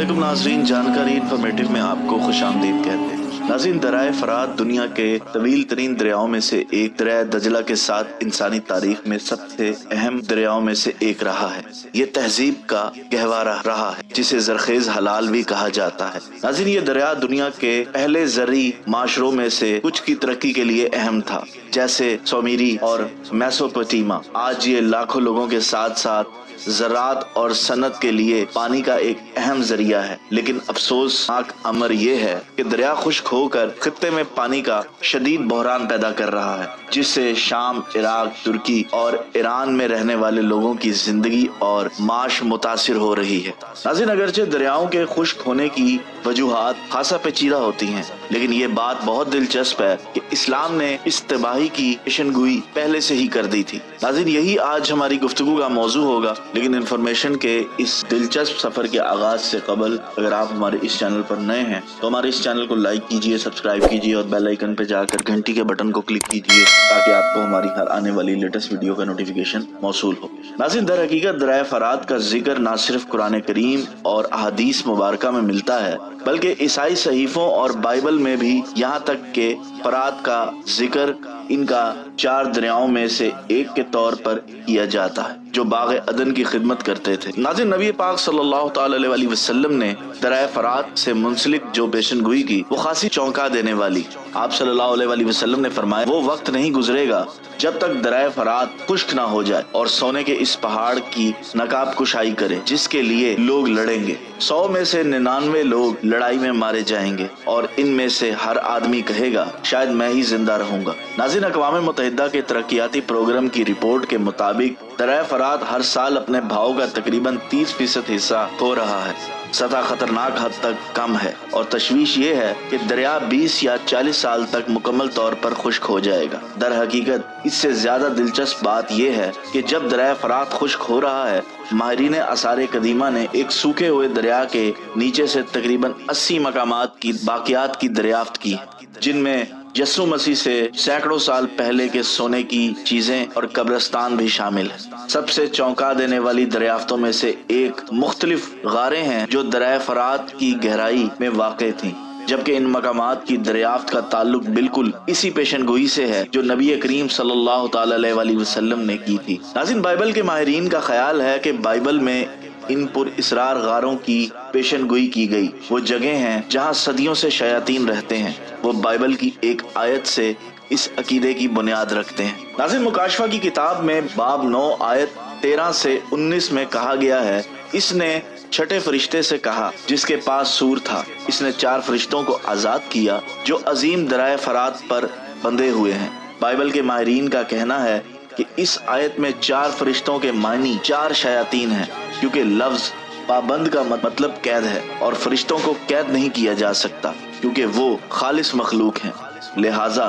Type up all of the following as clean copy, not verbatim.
अस्सलामुअलैकुम नाज़रीन, जानकारी इन्फॉर्मेटिव में आपको खुश आमदीद कहते हैं। नाज़रीन, दरिया फरात दुनिया के तवील तरीन दरियाओं में से एक, दरिया दजला के साथ इंसानी तारीख में सबसे अहम दरियाओं में से एक रहा है। ये तहजीब का गहवारा रहा है जिसे जरखेज हलाल भी कहा जाता है। नाज़रीन, ये दरिया दुनिया के पहले ज़री माशरों में से कुछ की तरक्की के लिए अहम था, जैसे सोमेरी और मेसोपोटामिया। आज ये लाखों लोगों के साथ साथ ज़राअत और सनत के लिए पानी का एक अहम जरिया है। लेकिन अफसोसनाक अमर ये है कि दरिया खुश्क होकर खित्ते में पानी का शदीद बहरान पैदा कर रहा है, जिससे शाम, इराक, तुर्की और ईरान में रहने वाले लोगों की जिंदगी और माश मुतासिर हो रही है। नाज़रीन, अगरचे दरियाओं के खुश्क होने की वजूहात खासा पेचीदा होती हैं, लेकिन ये बात बहुत दिलचस्प है कि इस्लाम ने इस तबाही की पेशनगोई पहले से ही कर दी थी। नाज़रीन, यही आज हमारी गुफ्तगू का मौजू होगा। लेकिन इन्फॉर्मेशन के इस दिलचस्प सफर के आगाज से कबल अगर आप हमारे इस चैनल पर नए हैं तो हमारे इस चैनल को लाइक कीजिए, सब्सक्राइब कीजिए और बेल आइकन पे जाकर घंटी के बटन को क्लिक कीजिए ताकि आपको हमारी हर आने वाली लेटेस्ट वीडियो का नोटिफिकेशन मौसूल हो। नाज़रीन, दर हकीकत दरिया फरात का जिक्र न सिर्फ कुरान करीम और अहादीस मुबारका में मिलता है, बल्कि ईसाई सहीफों और बाइबल में भी, यहाँ तक के फरात का जिक्र इनका 4 दरियाओं में से एक के तौर पर किया जाता है जो बाग़ अदन की खिदमत करते थे। नाज़रीन, नबी पाक सल्लल्लाहु अलैहि वसल्लम ने दरिया फरात से मुंसलिक जो पेशनगोई की वो खासी चौंका देने वाली। आप सल्लल्लाहु अलैहि वसल्लम ने फरमाया, वो वक्त नहीं गुजरेगा जब तक दरिया फरात खुश्क ना हो जाए और सोने के इस पहाड़ की नकाब कुशाई करे जिसके लिए लोग लड़ेंगे। 100 में से 99 लोग लड़ाई में मारे जाएंगे और इनमें से हर आदमी कहेगा शायद मैं ही जिंदा रहूंगा। नाज़रीन, अक़वाम मुत्तहिदा के तरक्याती प्रोग्राम की रिपोर्ट के मुताबिक दरिया फरात हर साल अपने भाव का तकरीबन 30% हिस्सा खो रहा है। सतह खतरनाक हद तक कम है और तशवीश ये है कि दरिया 20 या 40 साल तक मुकम्मल तौर पर खुश्क हो जाएगा। दर हकीकत इससे ज्यादा दिलचस्प बात यह है कि जब दरिया फरात खुश्क हो रहा है, माहिरीन आसार कदीमा ने एक सूखे हुए दरिया के नीचे से तकरीबन 80 मकामात की बाकियात की दरियाफ्त की, जिनमें यसु मसीह से सैकड़ों साल पहले के सोने की चीजें और कब्रिस्तान भी शामिल है। सबसे चौंका देने वाली दरियाफ्तों में से एक मुख्तलिफ गारें हैं जो दरिया फरात की गहराई में वाक़ थीं, जबकि इन मकामात की दरियाफ्त का ताल्लुक बिल्कुल इसी पेशनगोई से है जो नबी करीम सल्लल्लाहु अलैहि वसल्लम ने की थी। नाज़रीन, बाइबल के माहिरीन का ख्याल है कि बाइबल में इन पुरअसरार गारों की पेशनगोई की गई। वो जगह हैं जहाँ सदियों से शयातीन रहते हैं। वो बाइबल की एक आयत से इस अकीदे की बुनियाद रखते हैं। नाज़रीन, मुकाशफा की किताब में बाब 9 आयत 13 से 19 में कहा गया है, इसने छठे फरिश्ते से कहा जिसके पास सूर था, इसने 4 फरिश्तों को आजाद किया जो अजीम दरिया फरात पर बंधे हुए हैं। बाइबल के माहिरीन का कहना है कि इस आयत में 4 फरिश्तों के मायनी 4 शयातीन हैं, क्योंकि लफ्ज पाबंद का मतलब कैद है और फरिश्तों को कैद नहीं किया जा सकता क्योंकि वो खालिस मखलूक हैं। लिहाजा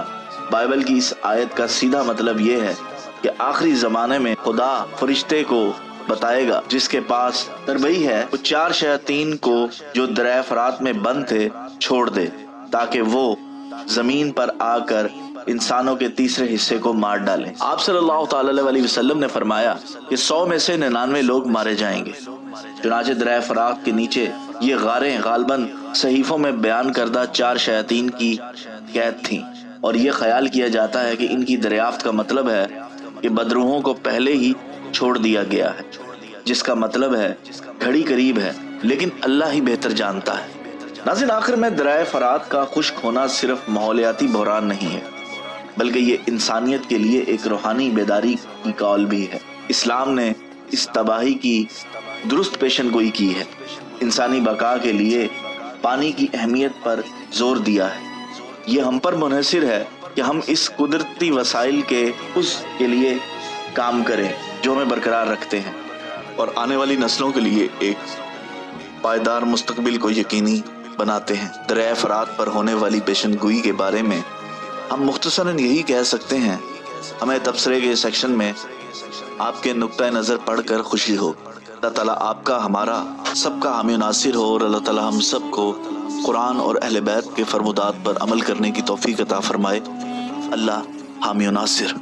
बाइबल की इस आयत का सीधा मतलब ये है कि आखिरी जमाने में खुदा फरिश्ते को बताएगा जिसके पास तरबई है, वो 4 शयातीन को जो दरिया फरात में बंद थे छोड़ दे ताकि वो जमीन पर आकर इंसानों के तीसरे हिस्से को मार डालें। आप सल्लल्लाहु अलैहि वसल्लम ने फरमाया कि 100 में से 99 लोग मारे जाएंगे। चुनाचे दरिया फरात के नीचे ये गारें गालबन सहीफों में बयान करदा 4 शयातीन की कैद थीं और ये ख्याल किया जाता है कि इनकी दरियाफ्त का मतलब है कि बदरूहों को पहले ही छोड़ दिया गया है, जिसका मतलब है घड़ी करीब है, लेकिन अल्लाह ही बेहतर जानता है। नाज़रीन, आखिर में दरिया फरात का खुश्क होना सिर्फ माहौलियाती बहरान नहीं है, बल्कि ये इंसानियत के लिए एक रूहानी बेदारी की कॉल भी है। इस्लाम ने इस तबाही की दुरुस्त पेशनगोई की है, इंसानी बका के लिए पानी की अहमियत पर जोर दिया है। ये हम पर मुनहसिर है कि हम इस कुदरती वसाइल के उसके लिए काम करें जो हमें बरकरार रखते हैं और आने वाली नस्लों के लिए एक पायदार मुस्तकबिल को यकीनी बनाते हैं। दरिया फरात पर होने वाली पेशनगोई के बारे में हम मुख्तसरन यही कह सकते हैं, हमें तबसरे के सेक्शन में आपके नुक्ता नज़र पढ़कर खुशी हो। अल्लाह ताला आपका, हमारा, सबका हामी नासिर हो और अल्लाह ताला हम सबको कुरान और अहले बैत के फरमुदात पर अमल करने की तौफीक अता फरमाए। अल्लाह हामी नासिर।